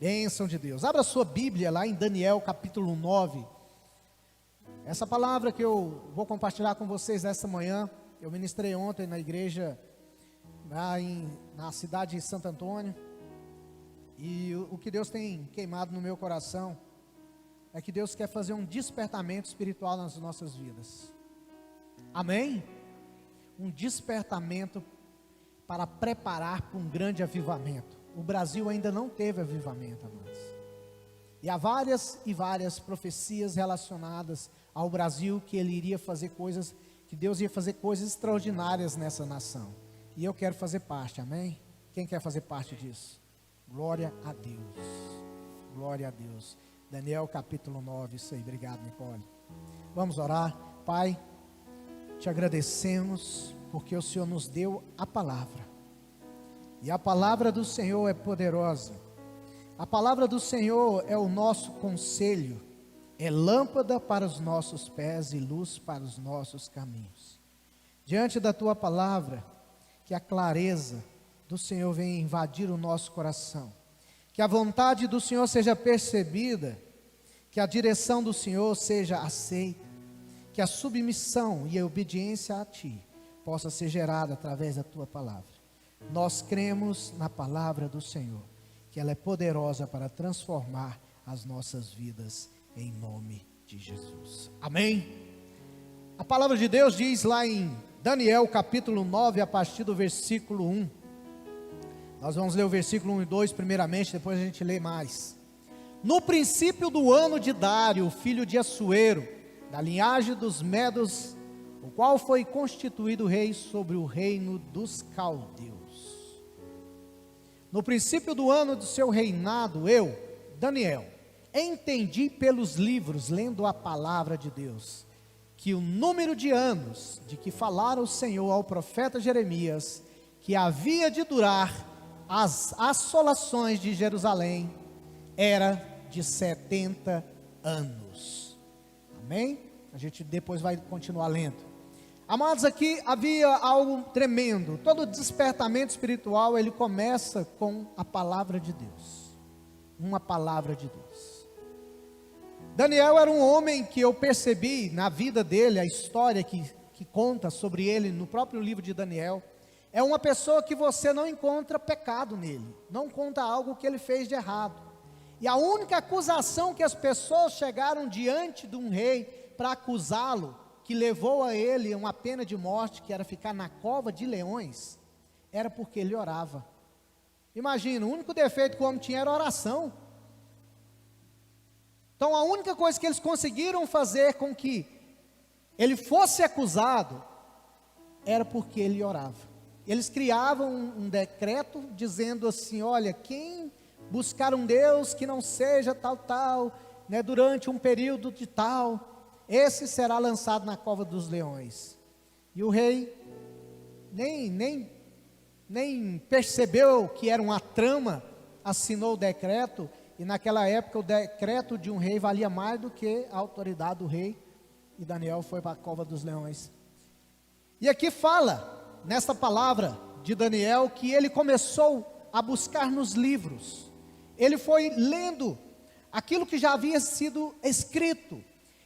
Bênção de Deus. Abra sua Bíblia lá em Daniel capítulo 9. Essa palavra que eu vou compartilhar com vocês esta manhã, eu ministrei ontem na igreja na cidade de Santo Antônio. E o que Deus tem queimado no meu coração é que Deus quer fazer um despertamento espiritual nas nossas vidas. Amém? Um despertamento para preparar para um grande avivamento. O Brasil ainda não teve avivamento, amados. E há várias e várias profecias relacionadas ao Brasil, que ele iria fazer coisas, que Deus ia fazer coisas extraordinárias nessa nação. E eu quero fazer parte, amém? Quem quer fazer parte disso? Glória a Deus. Glória a Deus. Daniel capítulo 9, isso aí. Obrigado, Nicole. Vamos orar. Pai, te agradecemos porque o Senhor nos deu a palavra. E a palavra do Senhor é poderosa. A palavra do Senhor é o nosso conselho, é lâmpada para os nossos pés e luz para os nossos caminhos. Diante da tua palavra, que a clareza do Senhor venha invadir o nosso coração, que a vontade do Senhor seja percebida, que a direção do Senhor seja aceita, que a submissão e a obediência a ti possa ser gerada através da tua palavra. Nós cremos na palavra do Senhor, que ela é poderosa para transformar as nossas vidas, em nome de Jesus. Amém? A palavra de Deus diz lá em Daniel capítulo 9, a partir do versículo 1. Nós vamos ler o versículo 1 e 2 primeiramente, depois a gente lê mais. No princípio do ano de Dário, filho de Assuero, da linhagem dos Medos, o qual foi constituído rei sobre o reino dos caldeus. No princípio do ano do seu reinado, eu, Daniel, entendi pelos livros, lendo a palavra de Deus, que o número de anos de que falara o Senhor ao profeta Jeremias, que havia de durar as assolações de Jerusalém, era de 70 anos. Amém? A gente depois vai continuar lendo. Amados, aqui havia algo tremendo. Todo despertamento espiritual, ele começa com a palavra de Deus. Uma palavra de Deus. Daniel era um homem que eu percebi na vida dele, a história que conta sobre ele no próprio livro de Daniel. É uma pessoa que você não encontra pecado nele. Não conta algo que ele fez de errado. E a única acusação que as pessoas chegaram diante de um rei para acusá-lo, que levou a ele uma pena de morte, que era ficar na cova de leões, era porque ele orava. Imagina, o único defeito que o homem tinha era oração. Então a única coisa que eles conseguiram fazer com que ele fosse acusado, era porque ele orava. Eles criavam um decreto, dizendo assim, olha, quem buscar um Deus que não seja tal, né, durante um período de tal, esse será lançado na cova dos leões. E o rei nem percebeu que era uma trama, assinou o decreto, e naquela época o decreto de um rei valia mais do que a autoridade do rei, e Daniel foi para a cova dos leões. E aqui fala, nesta palavra de Daniel, que ele começou a buscar nos livros, ele foi lendo aquilo que já havia sido escrito,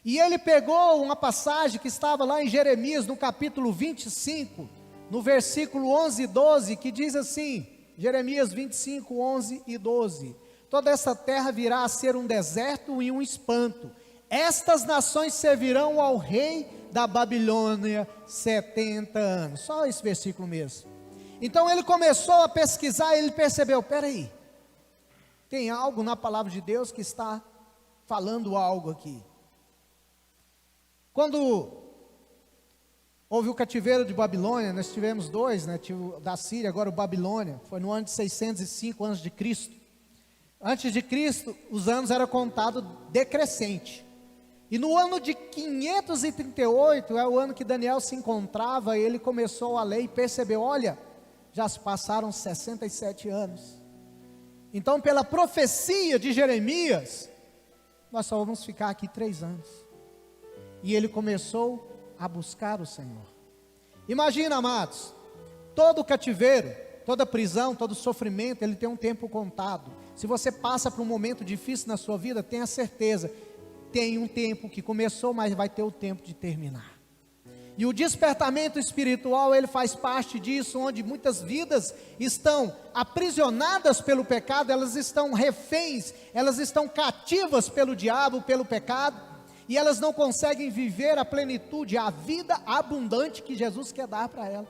e ele pegou uma passagem que estava lá em Jeremias, no capítulo 25, no versículo 11 e 12, que diz assim, Jeremias 25, 11 e 12, toda essa terra virá a ser um deserto e um espanto, estas nações servirão ao rei da Babilônia 70 anos, só esse versículo mesmo. Então ele começou a pesquisar, ele percebeu, peraí, tem algo na palavra de Deus que está falando algo aqui. Quando houve o cativeiro de Babilônia, nós tivemos dois, né? Tive o da Síria, agora o Babilônia, foi no ano de 605 a.C. Antes de Cristo, os anos eram contados decrescente. E no ano de 538, é o ano que Daniel se encontrava, ele começou a ler e percebeu, olha, já se passaram 67 anos. Então, pela profecia de Jeremias, nós só vamos ficar aqui 3 anos. E ele começou a buscar o Senhor. Imagina, amados, todo o cativeiro toda prisão, todo sofrimento, ele tem um tempo contado. Se você passa por um momento difícil na sua vida, tenha certeza, tem um tempo que começou, mas vai ter o tempo de terminar. E o despertamento espiritual, ele faz parte disso, onde muitas vidas estão aprisionadas pelo pecado, elas estão reféns, elas estão cativas pelo diabo, pelo pecado, e elas não conseguem viver a plenitude, a vida abundante que Jesus quer dar para ela.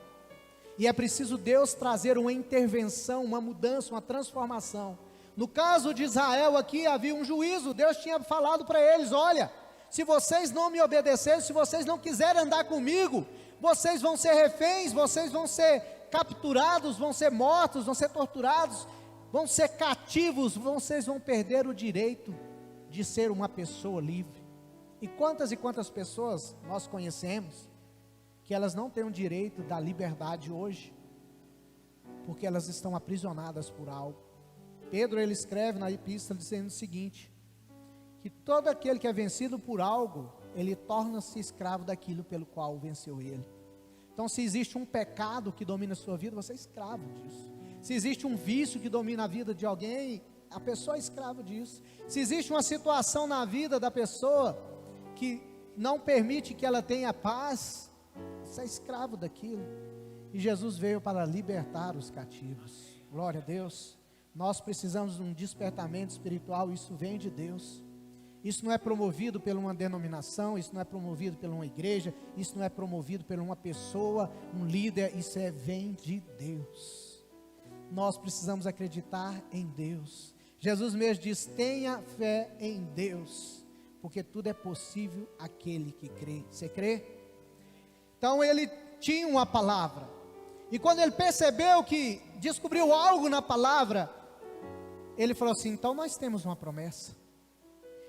E é preciso Deus trazer uma intervenção, uma mudança, uma transformação. No caso de Israel aqui, havia um juízo. Deus tinha falado para eles: olha, se vocês não me obedecerem, se vocês não quiserem andar comigo, vocês vão ser reféns, vocês vão ser capturados, vão ser mortos, vão ser torturados, vão ser cativos, vocês vão perder o direito de ser uma pessoa livre. E quantas pessoas nós conhecemos que elas não têm o direito da liberdade hoje, porque elas estão aprisionadas por algo. Pedro, ele escreve na epístola dizendo o seguinte, que todo aquele que é vencido por algo, ele torna-se escravo daquilo pelo qual venceu ele. Então, se existe um pecado que domina a sua vida, você é escravo disso. Se existe um vício que domina a vida de alguém, a pessoa é escrava disso. Se existe uma situação na vida da pessoa que não permite que ela tenha paz, você é escravo daquilo. E Jesus veio para libertar os cativos. Glória a Deus. Nós precisamos de um despertamento espiritual, isso vem de Deus. Isso não é promovido por uma denominação, isso não é promovido por uma igreja, isso não é promovido por uma pessoa, um líder, isso vem de Deus. Nós precisamos acreditar em Deus. Jesus mesmo diz: tenha fé em Deus, porque tudo é possível àquele que crê. Você crê? Então ele tinha uma palavra, e quando ele percebeu que descobriu algo na palavra, ele falou assim: então nós temos uma promessa,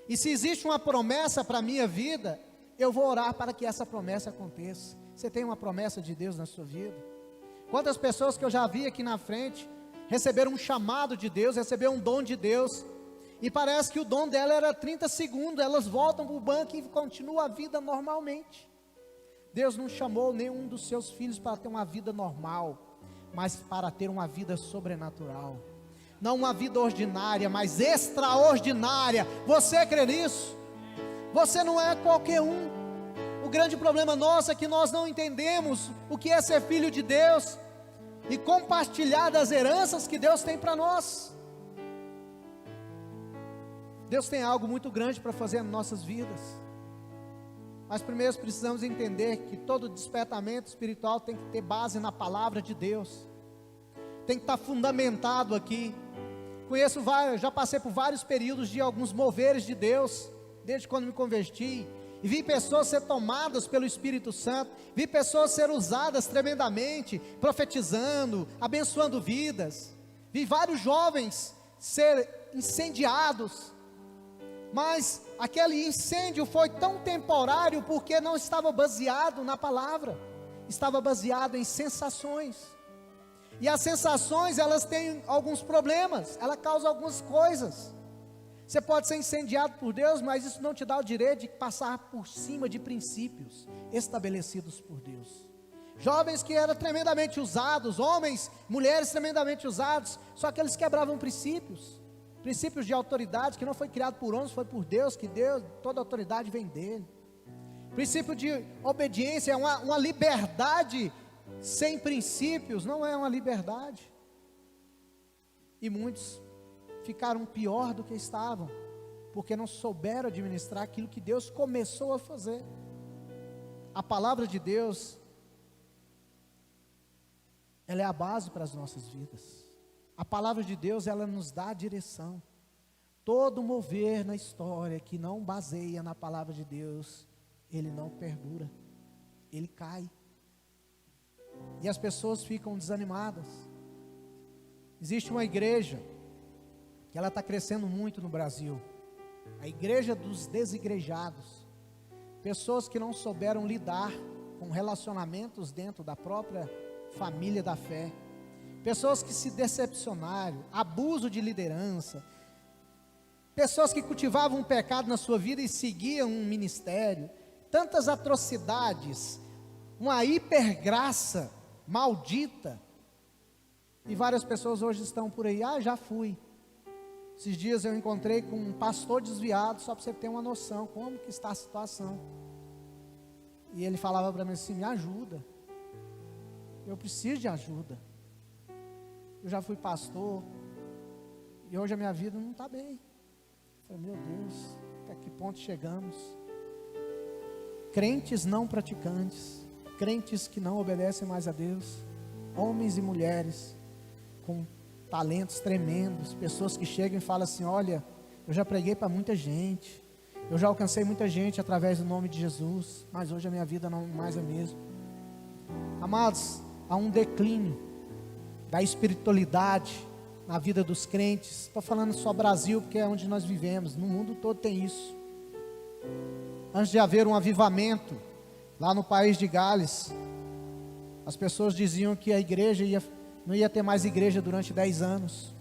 e se existe uma promessa para a minha vida, eu vou orar para que essa promessa aconteça. Você tem uma promessa de Deus na sua vida? Quantas pessoas que eu já vi aqui na frente, receberam um chamado de Deus, receberam um dom de Deus, e parece que o dom dela era 30 segundos, elas voltam para o banco e continuam a vida normalmente. Deus não chamou nenhum dos seus filhos para ter uma vida normal, mas para ter uma vida sobrenatural. Não uma vida ordinária, mas extraordinária. Você crê nisso? Você não é qualquer um. O grande problema nosso é que nós não entendemos o que é ser filho de Deus e compartilhar das heranças que Deus tem para nós. Deus tem algo muito grande para fazer nas nossas vidas, mas primeiro precisamos entender que todo despertamento espiritual tem que ter base na palavra de Deus, tem que estar fundamentado aqui. Já passei por vários períodos de alguns moveres de Deus, desde quando me converti, e vi pessoas ser tomadas pelo Espírito Santo, vi pessoas ser usadas tremendamente, profetizando, abençoando vidas, vi vários jovens ser incendiados, mas aquele incêndio foi tão temporário, porque não estava baseado na palavra, estava baseado em sensações. E as sensações, elas têm alguns problemas, elas causam algumas coisas. Você pode ser incendiado por Deus, mas isso não te dá o direito de passar por cima de princípios estabelecidos por Deus. Jovens que eram tremendamente usados, homens, mulheres tremendamente usados, só que eles quebravam princípios de autoridade, que não foi criado por homens, foi por Deus, que Deus, toda autoridade vem dele. Princípio de obediência, uma liberdade sem princípios, não é uma liberdade. E muitos ficaram pior do que estavam, porque não souberam administrar aquilo que Deus começou a fazer. A palavra de Deus, ela é a base para as nossas vidas. A palavra de Deus, ela nos dá a direção. Todo mover na história que não baseia na palavra de Deus, ele não perdura, ele cai. E as pessoas ficam desanimadas. Existe uma igreja que ela está crescendo muito no Brasil, a igreja dos desigrejados, pessoas que não souberam lidar com relacionamentos dentro da própria família da fé, pessoas que se decepcionaram, abuso de liderança, pessoas que cultivavam um pecado na sua vida e seguiam um ministério, tantas atrocidades, uma hipergraça maldita, E várias pessoas hoje estão por aí, já fui. Esses dias eu encontrei com um pastor desviado, só para você ter uma noção, como que está a situação. E ele falava para mim assim, me ajuda. Eu preciso de ajuda. Eu já fui pastor, e hoje a minha vida não está bem. Eu falei, meu Deus, até que ponto chegamos? Crentes não praticantes, crentes que não obedecem mais a Deus, homens e mulheres com talentos tremendos, pessoas que chegam e falam assim, olha, eu já preguei para muita gente, eu já alcancei muita gente através do nome de Jesus, mas hoje a minha vida não mais é a mesma. Amados, há um declínio da espiritualidade na vida dos crentes. Estou falando só Brasil, porque é onde nós vivemos, no mundo todo tem isso. Antes de haver um avivamento, lá no país de Gales, as pessoas diziam que a igreja não ia ter mais igreja durante 10 anos,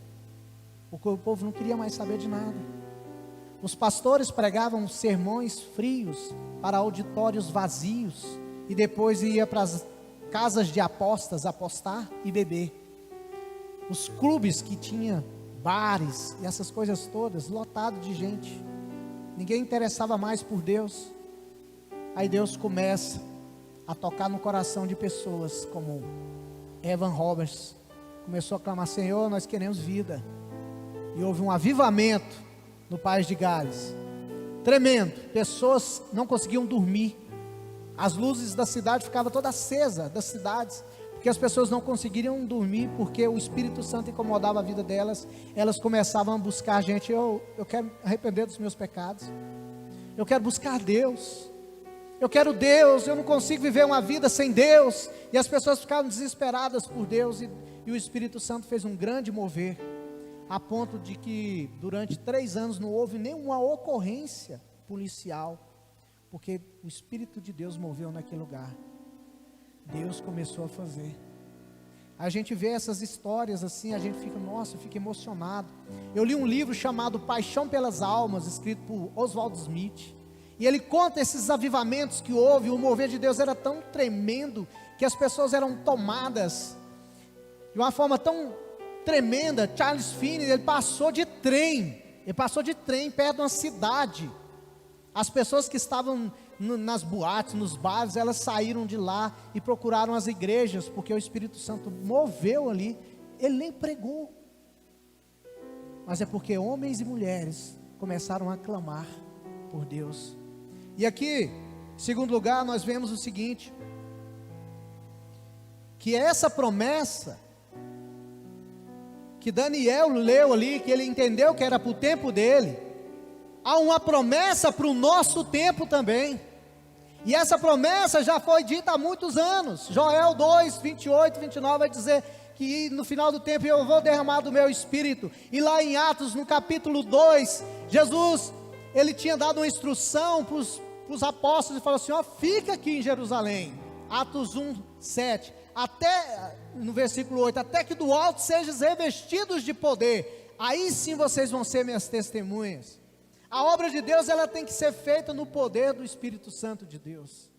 porque o povo não queria mais saber de nada. Os pastores pregavam sermões frios para auditórios vazios, e depois ia para as casas de apostas, apostar e beber. Os clubes que tinha bares e essas coisas todas, lotado de gente, ninguém interessava mais por Deus. Aí Deus começa a tocar no coração de pessoas como Evan Roberts, começou a clamar, Senhor, nós queremos vida. E houve um avivamento no país de Gales, tremendo. Pessoas não conseguiam dormir, as luzes da cidade ficavam toda acesa, das cidades, porque as pessoas não conseguiriam dormir, porque o Espírito Santo incomodava a vida delas. Elas começavam a buscar, gente, eu quero arrepender dos meus pecados, eu quero buscar Deus, eu quero Deus, eu não consigo viver uma vida sem Deus. E as pessoas ficavam desesperadas por Deus, e o Espírito Santo fez um grande mover, a ponto de que durante 3 anos não houve nenhuma ocorrência policial, porque o Espírito de Deus moveu naquele lugar. Deus começou a fazer. A gente vê essas histórias assim, a gente fica, nossa, fica emocionado. Eu li um livro chamado Paixão pelas Almas, escrito por Oswald Smith, e ele conta esses avivamentos que houve. O mover de Deus era tão tremendo, que as pessoas eram tomadas de uma forma tão tremenda. Charles Finney, ele passou de trem perto de uma cidade. As pessoas que estavam nas boates, nos bares, elas saíram de lá e procuraram as igrejas, porque o Espírito Santo moveu ali. Ele nem pregou, mas é porque homens e mulheres começaram a clamar por Deus. E aqui, em segundo lugar, nós vemos o seguinte, que essa promessa que Daniel leu ali, que ele entendeu que era para o tempo dele, há uma promessa para o nosso tempo também. E essa promessa já foi dita há muitos anos. Joel 2, 28, 29 vai dizer que no final do tempo eu vou derramar do meu espírito. E lá em Atos, no capítulo 2, Jesus, ele tinha dado uma instrução para os apóstolos e falou assim, fica aqui em Jerusalém. Atos 1, 7, até, no versículo 8, até que do alto sejam revestidos de poder, aí sim vocês vão ser minhas testemunhas. A obra de Deus, ela tem que ser feita no poder do Espírito Santo de Deus.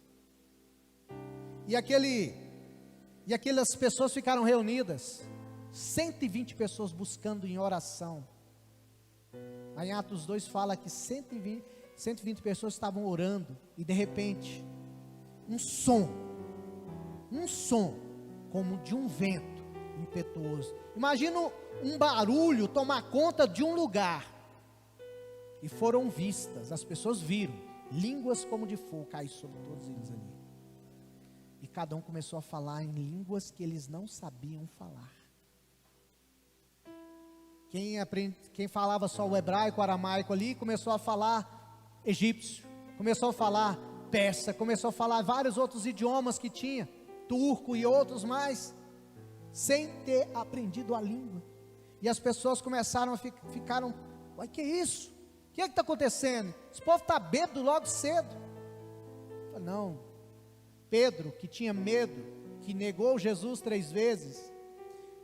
E aquelas pessoas ficaram reunidas, 120 pessoas buscando em oração. Aí em Atos 2 fala que 120 pessoas estavam orando, e de repente, um som como de um vento impetuoso. Imagina um barulho tomar conta de um lugar. E foram vistas, as pessoas viram, línguas como de fogo cair sobre todos eles ali. E cada um começou a falar em línguas que eles não sabiam falar. Quem falava só o hebraico, o aramaico ali, começou a falar egípcio, começou a falar persa, começou a falar vários outros idiomas que tinha, turco e outros mais, sem ter aprendido a língua. E as pessoas começaram a ficaram, uai, que isso? O que está acontecendo? Esse povo está bêbado logo cedo. Não, Pedro, que tinha medo, que negou Jesus 3 vezes,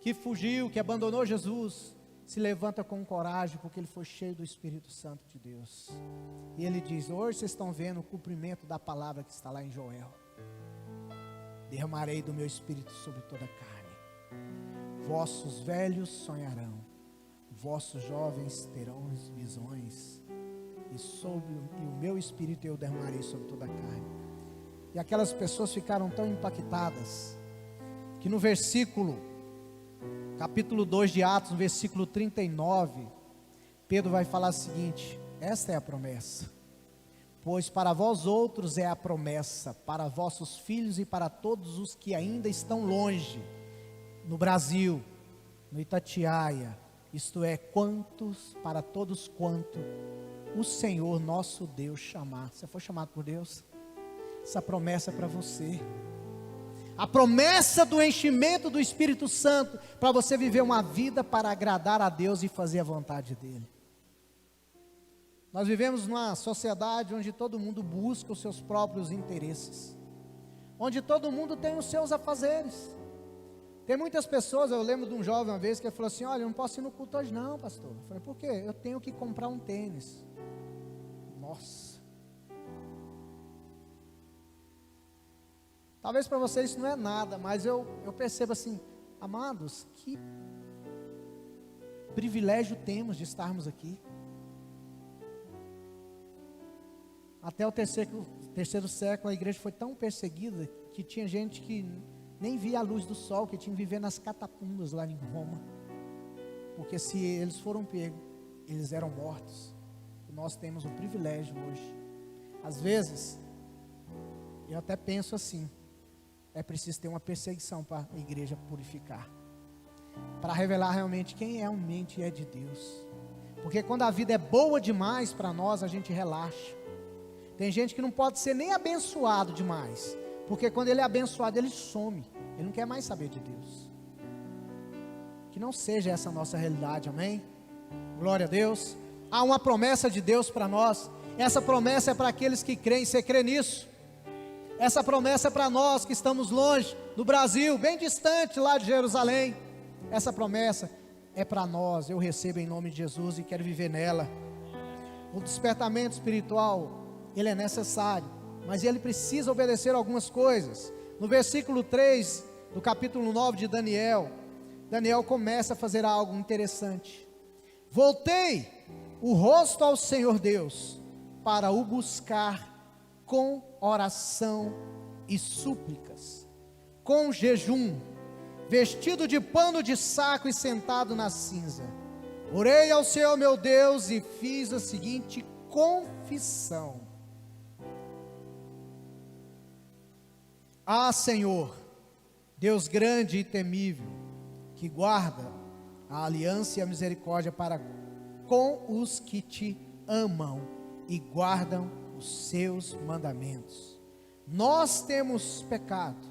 que fugiu, que abandonou Jesus, se levanta com coragem, porque ele foi cheio do Espírito Santo de Deus. E ele diz, hoje vocês estão vendo o cumprimento da palavra que está lá em Joel: derramarei do meu Espírito sobre toda a carne. vossos velhos sonharão, vossos jovens terão visões, e o meu espírito eu derramarei sobre toda a carne. E aquelas pessoas ficaram tão impactadas, que no capítulo 2 de Atos, no versículo 39, Pedro vai falar o seguinte: esta é a promessa, pois para vós outros é a promessa, para vossos filhos e para todos os que ainda estão longe, no Brasil, no Itatiaia, isto é, para todos quanto o Senhor nosso Deus chamar. Você foi chamado por Deus? Essa promessa é para você. A promessa do enchimento do Espírito Santo, para você viver uma vida para agradar a Deus e fazer a vontade dEle. Nós vivemos numa sociedade onde todo mundo busca os seus próprios interesses, onde todo mundo tem os seus afazeres. Tem muitas pessoas, eu lembro de um jovem uma vez que ele falou assim: olha, eu não posso ir no culto hoje não, pastor. Eu falei: por quê? Eu tenho que comprar um tênis. Nossa. Talvez para vocês isso não é nada, mas eu percebo assim, amados, que privilégio temos de estarmos aqui. Até o terceiro século a igreja foi tão perseguida que tinha gente que nem via a luz do sol, que tinha que viver nas catacumbas lá em Roma, porque se eles foram pegos, eles eram mortos. E nós temos o privilégio hoje. Às vezes eu até penso assim: é preciso ter uma perseguição para a igreja purificar, para revelar realmente quem realmente é de Deus. Porque quando a vida é boa demais para nós, a gente relaxa. Tem gente que não pode ser nem abençoado demais, porque quando ele é abençoado, ele some, ele não quer mais saber de Deus. Que não seja essa a nossa realidade, amém? Glória a Deus. Há uma promessa de Deus para nós. Essa promessa é para aqueles que creem. Você crê nisso? Essa promessa é para nós que estamos longe, no Brasil, bem distante lá de Jerusalém. Essa promessa é para nós. Eu recebo em nome de Jesus e quero viver nela. O despertamento espiritual, ele é necessário, mas ele precisa obedecer algumas coisas. No versículo 3 do capítulo 9 de Daniel, Daniel começa a fazer algo interessante. Voltei o rosto ao Senhor Deus para o buscar com oração e súplicas, com jejum, vestido de pano de saco e sentado na cinza. Orei ao Senhor meu Deus e fiz a seguinte confissão: Ah, Senhor, Deus grande e temível, que guarda a aliança e a misericórdia para com os que te amam e guardam os seus mandamentos. Nós temos pecado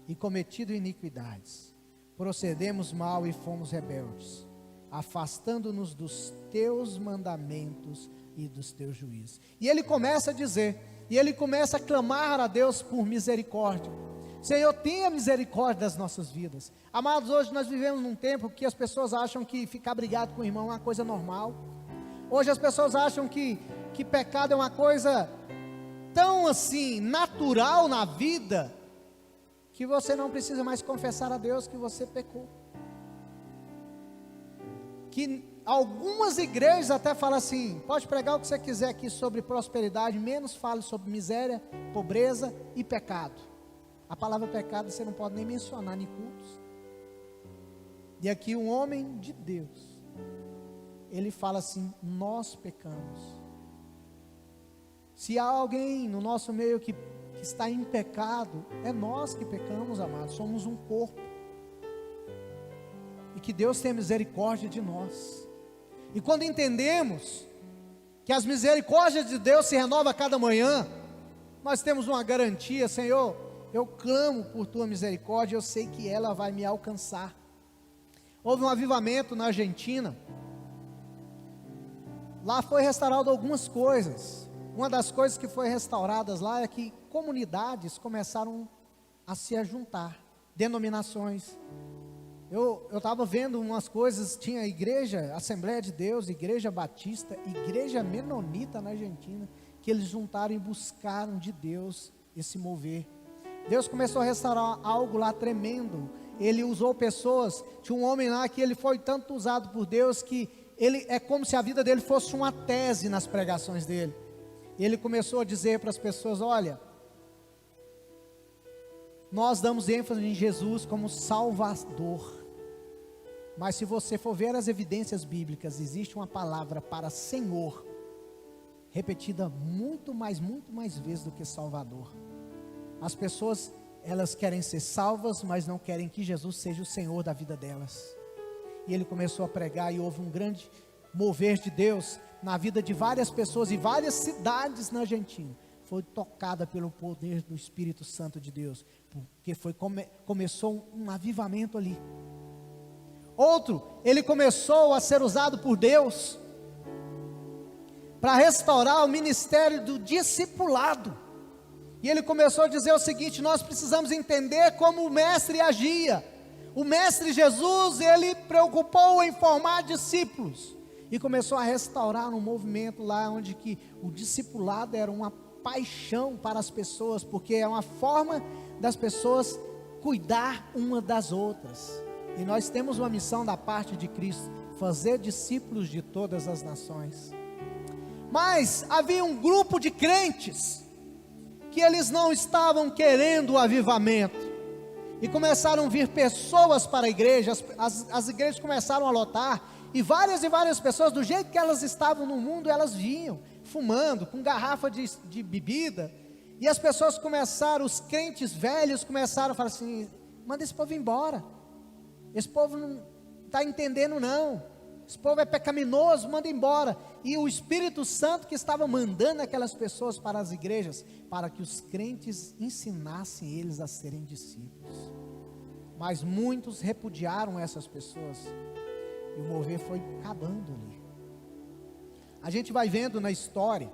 e cometido iniquidades, procedemos mal e fomos rebeldes, afastando-nos dos teus mandamentos e dos teus juízos. E ele começa a dizer, e ele começa a clamar a Deus por misericórdia. Senhor, tenha misericórdia das nossas vidas. Amados, hoje nós vivemos num tempo que as pessoas acham que ficar brigado com o irmão é uma coisa normal. Hoje as pessoas acham que pecado é uma coisa tão assim, natural na vida, que você não precisa mais confessar a Deus que você pecou. Que algumas igrejas até falam assim: pode pregar o que você quiser aqui sobre prosperidade, menos fale sobre miséria, pobreza e pecado. A palavra pecado você não pode nem mencionar em cultos. E aqui um homem de Deus, ele fala assim: nós pecamos. Se há alguém no nosso meio que está em pecado, é nós que pecamos, amados. Somos um corpo. E que Deus tenha misericórdia de nós. E quando entendemos que as misericórdias de Deus se renovam a cada manhã, nós temos uma garantia: Senhor, eu clamo por tua misericórdia, eu sei que ela vai me alcançar. Houve um avivamento na Argentina. Lá foi restaurado algumas coisas. Uma das coisas que foi restauradas lá é que comunidades começaram a se juntar, denominações. Eu estava vendo umas coisas, tinha igreja, Assembleia de Deus, igreja batista, igreja menonita na Argentina, que eles juntaram e buscaram de Deus esse mover. Deus começou a restaurar algo lá tremendo. Ele usou pessoas, tinha um homem lá que ele foi tanto usado por Deus que ele é como se a vida dele fosse uma tese nas pregações dele. E ele começou a dizer para as pessoas: olha, nós damos ênfase em Jesus como Salvador, mas se você for ver as evidências bíblicas, existe uma palavra para Senhor, repetida muito mais vezes do que Salvador. As pessoas, elas querem ser salvas, mas não querem que Jesus seja o Senhor da vida delas. E ele começou a pregar, e houve um grande mover de Deus na vida de várias pessoas, e várias cidades na Argentina foi tocada pelo poder do Espírito Santo de Deus, porque começou um avivamento ali. Outro, ele começou a ser usado por Deus para restaurar o ministério do discipulado. E ele começou a dizer o seguinte: nós precisamos entender como o mestre agia. O mestre Jesus, ele preocupou em formar discípulos, e começou a restaurar um movimento lá, onde que o discipulado era uma paixão para as pessoas, porque é uma forma das pessoas cuidar uma das outras. E nós temos uma missão da parte de Cristo: fazer discípulos de todas as nações. Mas havia um grupo de crentes que eles não estavam querendo o avivamento, e começaram a vir pessoas para a igreja. As igrejas começaram a lotar, e várias pessoas, do jeito que elas estavam no mundo, elas vinham fumando, com garrafa de bebida, e as pessoas começaram, os crentes velhos começaram a falar assim: manda esse povo embora, esse povo não está entendendo não, esse povo é pecaminoso, manda embora. E o Espírito Santo que estava mandando aquelas pessoas para as igrejas, para que os crentes ensinassem eles a serem discípulos. Mas muitos repudiaram essas pessoas, e o mover foi acabando ali. A gente vai vendo na história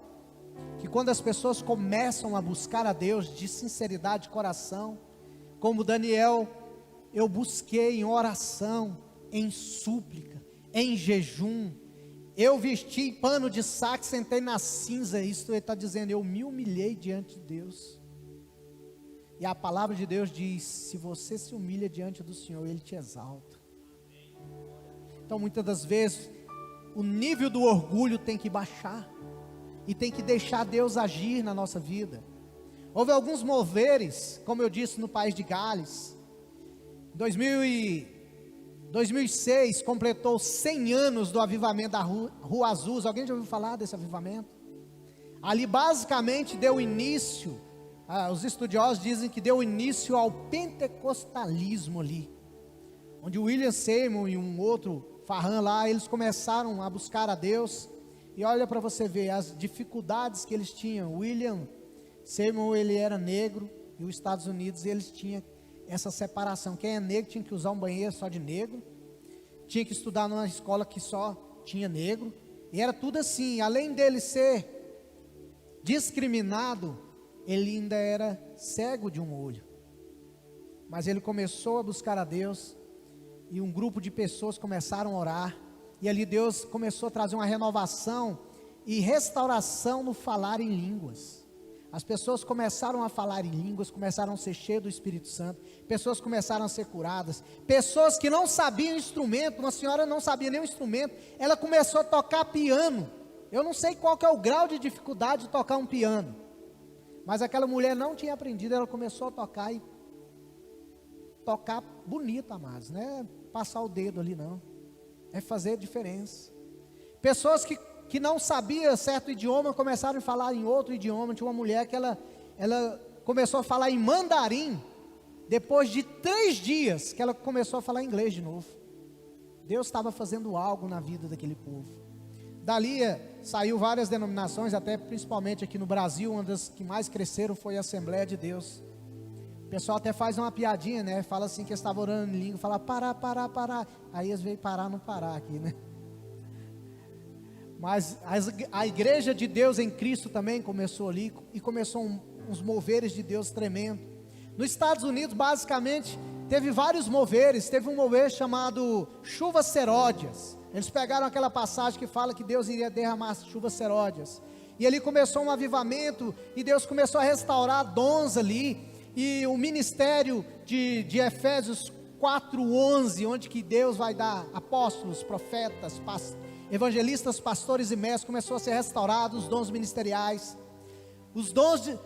que quando as pessoas começam a buscar a Deus de sinceridade de coração, como Daniel, eu busquei em oração, em súplica, em jejum, eu vesti pano de saco, sentei na cinza. Isso ele está dizendo: eu me humilhei diante de Deus. E a palavra de Deus diz: se você se humilha diante do Senhor, Ele te exalta. Então muitas das vezes o nível do orgulho tem que baixar, e tem que deixar Deus agir na nossa vida. Houve alguns moveres, como eu disse, no país de Gales. 2006 completou 100 anos do avivamento da Rua Azul. Alguém já ouviu falar desse avivamento? Ali basicamente deu início, os estudiosos dizem que deu início ao pentecostalismo ali, onde William Seymour e um outro Farran lá, eles começaram a buscar a Deus. E olha para você ver as dificuldades que eles tinham. William Seymour, ele era negro, e os Estados Unidos, eles tinham essa separação: quem é negro tinha que usar um banheiro só de negro, tinha que estudar numa escola que só tinha negro, e era tudo assim. Além dele ser discriminado, ele ainda era cego de um olho. Mas ele começou a buscar a Deus, e um grupo de pessoas começaram a orar, e ali Deus começou a trazer uma renovação e restauração no falar em línguas. As pessoas começaram a falar em línguas, começaram a ser cheias do Espírito Santo, pessoas começaram a ser curadas, pessoas que não sabiam instrumento. Uma senhora não sabia nenhum instrumento, ela começou a tocar piano. Eu não sei qual que é o grau de dificuldade de tocar um piano, mas aquela mulher não tinha aprendido, ela começou a tocar, e tocar bonito, amados, não é passar o dedo ali não, é fazer a diferença. Pessoas que não sabia certo idioma, começaram a falar em outro idioma. Tinha uma mulher que ela começou a falar em mandarim, depois de 3 dias, que ela começou a falar inglês de novo. Deus estava fazendo algo na vida daquele povo. Dali saiu várias denominações, até principalmente aqui no Brasil, uma das que mais cresceram foi a Assembleia de Deus. O pessoal até faz uma piadinha, né? Fala assim que eles estavam orando em língua, fala parar. Aí eles veio parar, não parar aqui, né? Mas a igreja de Deus em Cristo também começou ali, e começou uns moveres de Deus tremendo. Nos Estados Unidos, basicamente, teve vários moveres. Teve um mover chamado chuvas seródias. Eles pegaram aquela passagem que fala que Deus iria derramar chuvas seródias, e ali começou um avivamento, e Deus começou a restaurar dons ali. E o ministério de Efésios 4:11, onde que Deus vai dar apóstolos, profetas, evangelistas, pastores e mestres, começou a ser restaurado, os dons ministeriais, os dons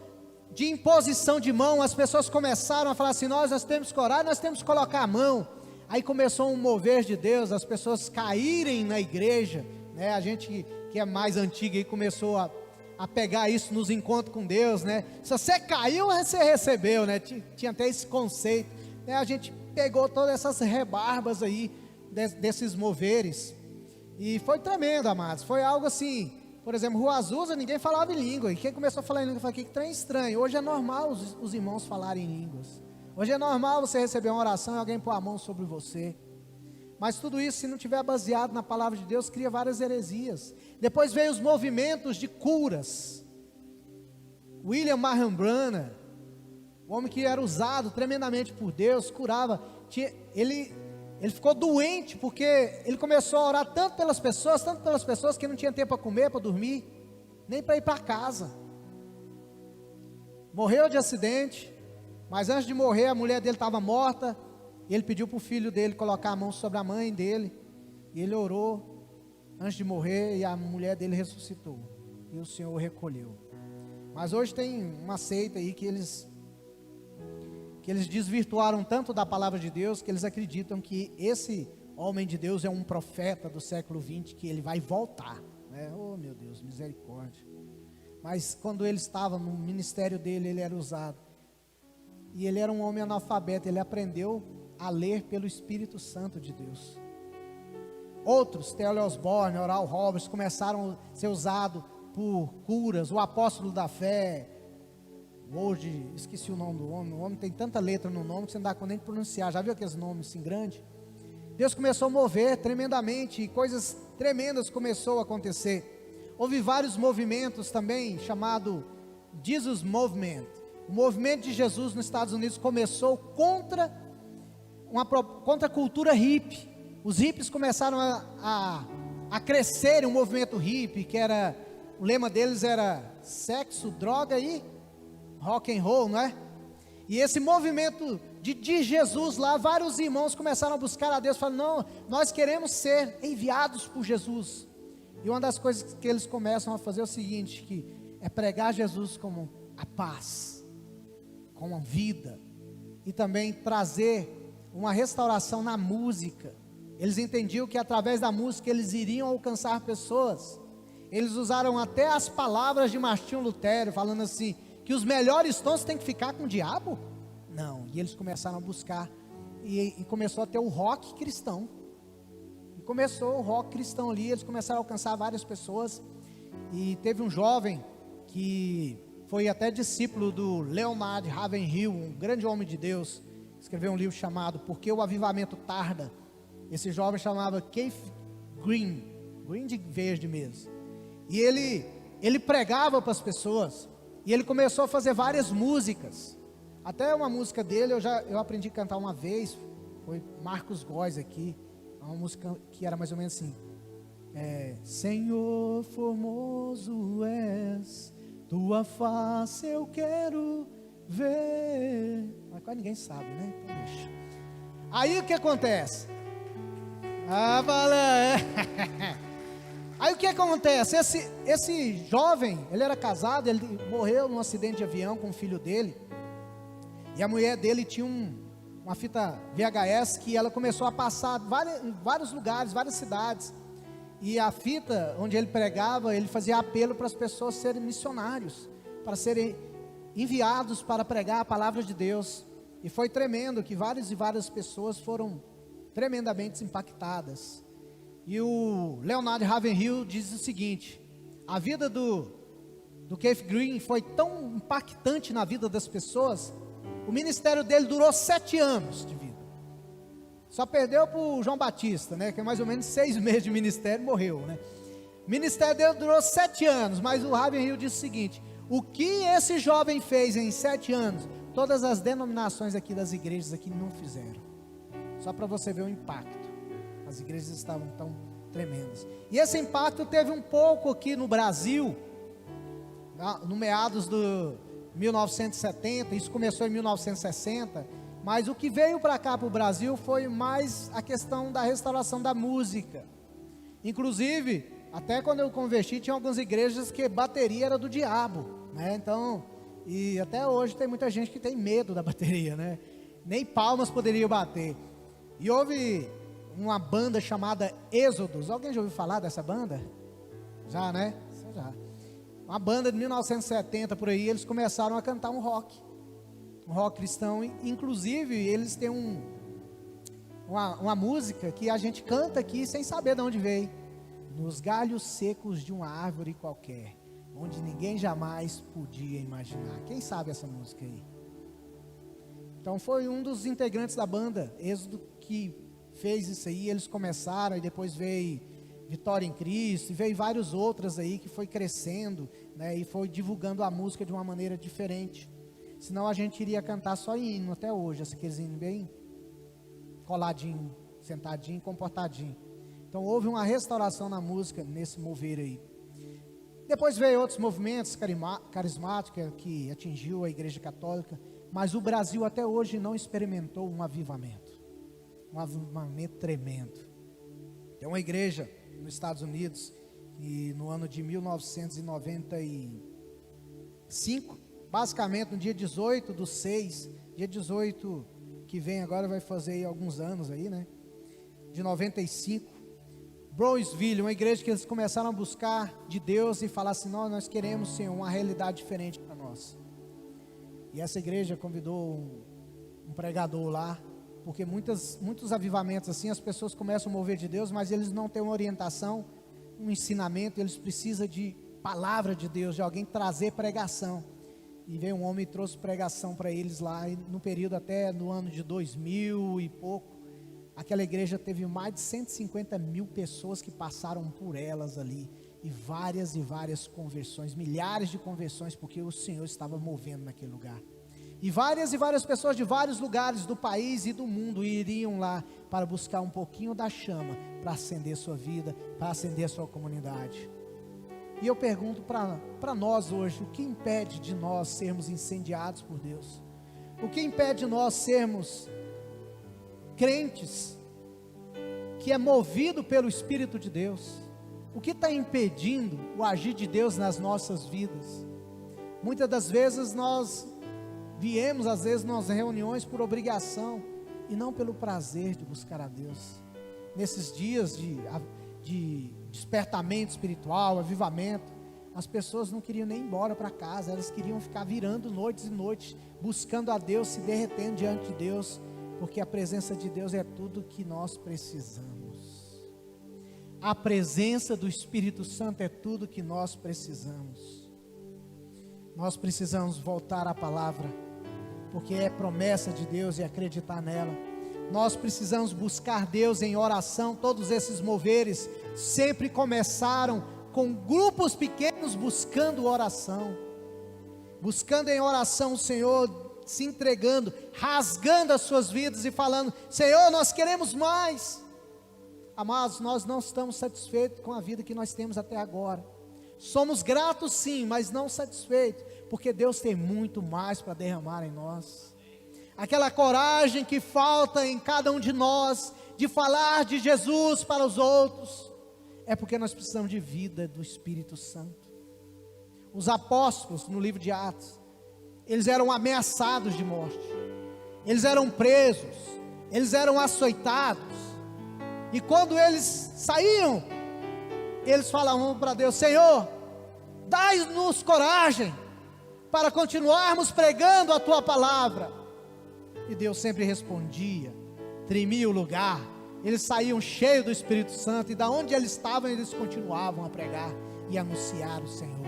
de imposição de mão. As pessoas começaram a falar assim: nós temos que orar, nós temos que colocar a mão. Aí começou um mover de Deus, as pessoas caírem na igreja, né? A gente que é mais antiga aí começou a pegar isso nos encontros com Deus, né? Se você caiu, você recebeu, né? Tinha até esse conceito, né? A gente pegou todas essas rebarbas aí desses moveres, e foi tremendo, amados. Foi algo assim, por exemplo, Rua Azusa, ninguém falava em língua, e quem começou a falar em língua, falou: que trem estranho. Hoje é normal os irmãos falarem em línguas. Hoje é normal você receber uma oração e alguém pôr a mão sobre você. Mas tudo isso, se não tiver baseado na palavra de Deus, cria várias heresias. Depois veio os movimentos de curas. William Marion Branham, o homem que era usado tremendamente por Deus, curava. Ele ficou doente porque ele começou a orar tanto pelas pessoas que não tinha tempo para comer, para dormir, nem para ir para casa. Morreu de acidente, mas antes de morrer a mulher dele estava morta. E ele pediu para o filho dele colocar a mão sobre a mãe dele, e ele orou antes de morrer, e a mulher dele ressuscitou, e o Senhor o recolheu. Mas hoje tem uma seita aí que eles desvirtuaram tanto da palavra de Deus, que eles acreditam que esse homem de Deus é um profeta do século 20, que ele vai voltar, né? Oh meu Deus, misericórdia. Mas quando ele estava no ministério dele, ele era usado, e ele era um homem analfabeto, ele aprendeu a ler pelo Espírito Santo de Deus. Outros, T.L. Osborne, Oral Roberts, começaram a ser usados por curas. O apóstolo da fé, hoje, esqueci o nome do homem. O homem tem tanta letra no nome que você não dá conta nem de pronunciar. Já viu aqueles nomes assim grandes? Deus começou a mover tremendamente, e coisas tremendas começou a acontecer. Houve vários movimentos também, chamado Jesus Movement. O movimento de Jesus nos Estados Unidos começou contra a cultura hippie. Os hippies começaram a crescer, um movimento hippie, que era, o lema deles era sexo, droga e rock and roll, não é? E esse movimento de Jesus lá, vários irmãos começaram a buscar a Deus, falando: não, nós queremos ser enviados por Jesus. E uma das coisas que eles começam a fazer é o seguinte, que é pregar Jesus como a paz, como a vida, e também trazer uma restauração na música. Eles entendiam que através da música eles iriam alcançar pessoas. Eles usaram até as palavras de Martinho Lutero, falando assim, que os melhores tons têm que ficar com o diabo? Não, e eles começaram a buscar, e começou a ter o rock cristão, e começou o rock cristão ali, eles começaram a alcançar várias pessoas, e teve um jovem, que foi até discípulo do Leonard Ravenhill, um grande homem de Deus, escreveu um livro chamado Por que o Avivamento Tarda. Esse jovem chamava Keith Green de verde mesmo, e ele pregava para as pessoas, e ele começou a fazer várias músicas, até uma música dele eu aprendi a cantar uma vez, foi Marcos Góes aqui, uma música que era mais ou menos assim, Senhor formoso és, tua face eu quero ver, mas quase ninguém sabe, né? Então deixa. Aí o que acontece? Aí o que acontece? Esse jovem, ele era casado, ele morreu num acidente de avião com o filho dele, e a mulher dele tinha uma fita VHS que ela começou a passar em vários lugares, várias cidades, e a fita onde ele pregava, ele fazia apelo para as pessoas serem missionários, para serem enviados para pregar a palavra de Deus. E foi tremendo que várias e várias pessoas foram tremendamente impactadas. E o Leonard Ravenhill diz o seguinte: a vida do Keith Green foi tão impactante na vida das pessoas, o ministério dele durou 7 anos de vida. Só perdeu para o João Batista, né, que é mais ou menos 6 meses de ministério, morreu, né? O ministério dele durou 7 anos, mas o Ravenhill diz o seguinte: o que esse jovem fez em 7 anos, todas as denominações aqui das igrejas aqui não fizeram. Só para você ver o impacto. As igrejas estavam tão tremendas. E esse impacto teve um pouco aqui no Brasil, no meados 1970, isso começou em 1960, mas o que veio para cá, para o Brasil, foi mais a questão da restauração da música. Inclusive, até quando eu converti, tinha algumas igrejas que bateria era do diabo, né? Então, e até hoje tem muita gente que tem medo da bateria, né? Nem palmas poderiam bater. E houve uma banda chamada Êxodos. Alguém já ouviu falar dessa banda? Já, né? Você já. Uma banda de 1970 por aí, eles começaram a cantar um rock cristão. Inclusive, eles têm uma música que a gente canta aqui sem saber de onde veio. Nos galhos secos de uma árvore qualquer, onde ninguém jamais podia imaginar. Quem sabe essa música aí? Então foi um dos integrantes da banda Êxodo que fez isso aí. Eles começaram, e depois veio Vitória em Cristo, e veio várias outras aí que foi crescendo, né, e foi divulgando a música de uma maneira diferente. Senão a gente iria cantar só em hino até hoje, aqueles hinos bem coladinho, sentadinho, comportadinho. Então houve uma restauração na música nesse mover aí. Depois veio outros movimentos carismáticos que atingiu a Igreja Católica, mas o Brasil até hoje não experimentou um avivamento tremendo. Tem uma igreja nos Estados Unidos que no ano de 1995, basicamente no dia 18/6, dia 18 que vem agora, vai fazer aí alguns anos aí, né? De 95, Brownsville, uma igreja que eles começaram a buscar de Deus e falar assim: nós queremos, Senhor, uma realidade diferente para nós. E essa igreja convidou um pregador lá, porque muitos avivamentos assim, as pessoas começam a mover de Deus, mas eles não têm uma orientação, um ensinamento, eles precisam de palavra de Deus, de alguém trazer pregação. E veio um homem e trouxe pregação para eles lá, e no período até no ano de 2000 e pouco, aquela igreja teve mais de 150 mil pessoas que passaram por elas ali, e várias conversões, milhares de conversões, porque o Senhor estava movendo naquele lugar. E várias pessoas de vários lugares do país e do mundo iriam lá para buscar um pouquinho da chama, para acender sua vida, para acender a sua comunidade. E eu pergunto para nós hoje: o que impede de nós sermos incendiados por Deus? O que impede de nós sermos crentes que é movido pelo Espírito de Deus? O que está impedindo o agir de Deus nas nossas vidas? Muitas das vezes nós viemos, às vezes, nas reuniões por obrigação e não pelo prazer de buscar a Deus. Nesses dias de despertamento espiritual, avivamento, as pessoas não queriam nem ir embora para casa, elas queriam ficar virando noites e noites, buscando a Deus, se derretendo diante de Deus, porque a presença de Deus é tudo que nós precisamos. A presença do Espírito Santo é tudo que nós precisamos. Nós precisamos voltar à palavra, porque é promessa de Deus e acreditar nela. Nós precisamos buscar Deus em oração. Todos esses moveres sempre começaram com grupos pequenos buscando oração, buscando em oração o Senhor, se entregando, rasgando as suas vidas e falando: Senhor, nós queremos mais. Amados, nós não estamos satisfeitos com a vida que nós temos até agora. Somos gratos sim, mas não satisfeitos, porque Deus tem muito mais para derramar em nós. Aquela coragem que falta em cada um de nós, de falar de Jesus para os outros, é porque nós precisamos de vida do Espírito Santo. Os apóstolos, no livro de Atos, eles eram ameaçados de morte, eles eram presos, eles eram açoitados, e quando eles saíam, eles falavam para Deus: Senhor, dai-nos coragem para continuarmos pregando a tua palavra. E Deus sempre respondia, tremia o lugar, eles saíam cheios do Espírito Santo, e da onde eles estavam, eles continuavam a pregar e anunciar o Senhor.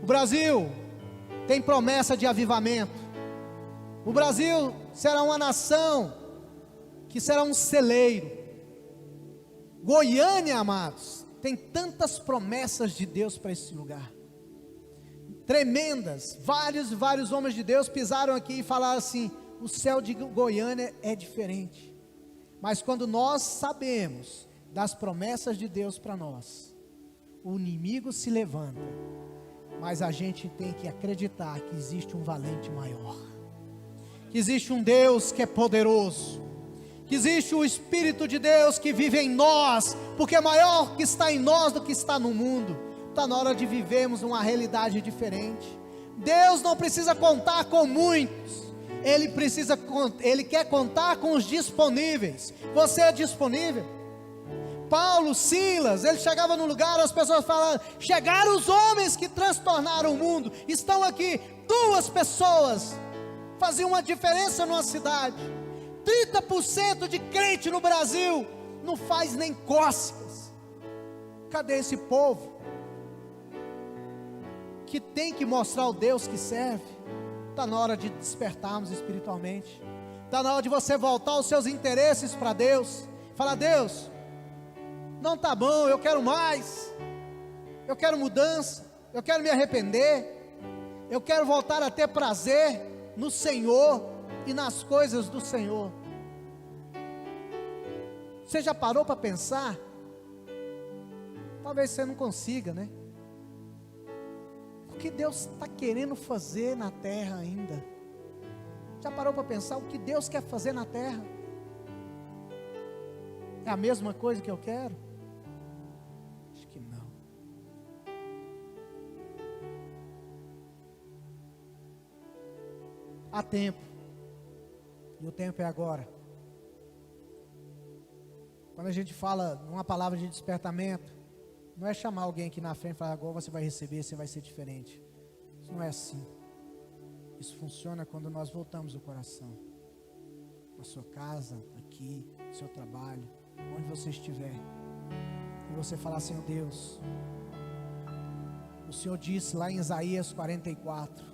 O Brasil tem promessa de avivamento. O Brasil será uma nação que será um celeiro. Goiânia, amados, tem tantas promessas de Deus para esse lugar, tremendas. Vários homens de Deus pisaram aqui e falaram assim: o céu de Goiânia é diferente. Mas quando nós sabemos das promessas de Deus para nós, o inimigo se levanta, Mas a gente tem que acreditar que existe um valente maior, que existe um Deus que é poderoso, que existe o Espírito de Deus que vive em nós, porque é maior que está em nós do que está no mundo. Está na hora de vivermos uma realidade diferente. Deus não precisa contar com muitos, Ele quer contar com os disponíveis. Você é disponível? Paulo, Silas, ele chegava no lugar, as pessoas falavam: chegaram os homens que transtornaram o mundo, estão aqui. 2 pessoas faziam uma diferença numa cidade. 30% de crente no Brasil não faz nem cócegas. Cadê esse povo que tem que mostrar o Deus que serve? Está na hora de despertarmos espiritualmente. Está na hora de você voltar os seus interesses para Deus. Falar: Deus, não está bom, eu quero mais, eu quero mudança, eu quero me arrepender, eu quero voltar a ter prazer no Senhor e nas coisas do Senhor. Você já parou para pensar? Talvez você não consiga, né? O que Deus está querendo fazer na terra ainda? Já parou para pensar o que Deus quer fazer na terra? É a mesma coisa que eu quero? Acho que não. Há tempo, e o tempo é agora. Quando a gente fala uma palavra de despertamento, não é chamar alguém aqui na frente e falar: agora você vai receber, você vai ser diferente. Isso não é assim. Isso funciona quando nós voltamos o coração. Na sua casa, aqui, no seu trabalho, onde você estiver. E você falar: Senhor Deus, o Senhor disse lá em Isaías 44,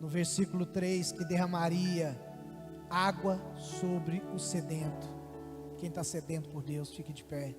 no versículo 3, que derramaria água sobre o sedento. Quem está sedento por Deus, fique de pé.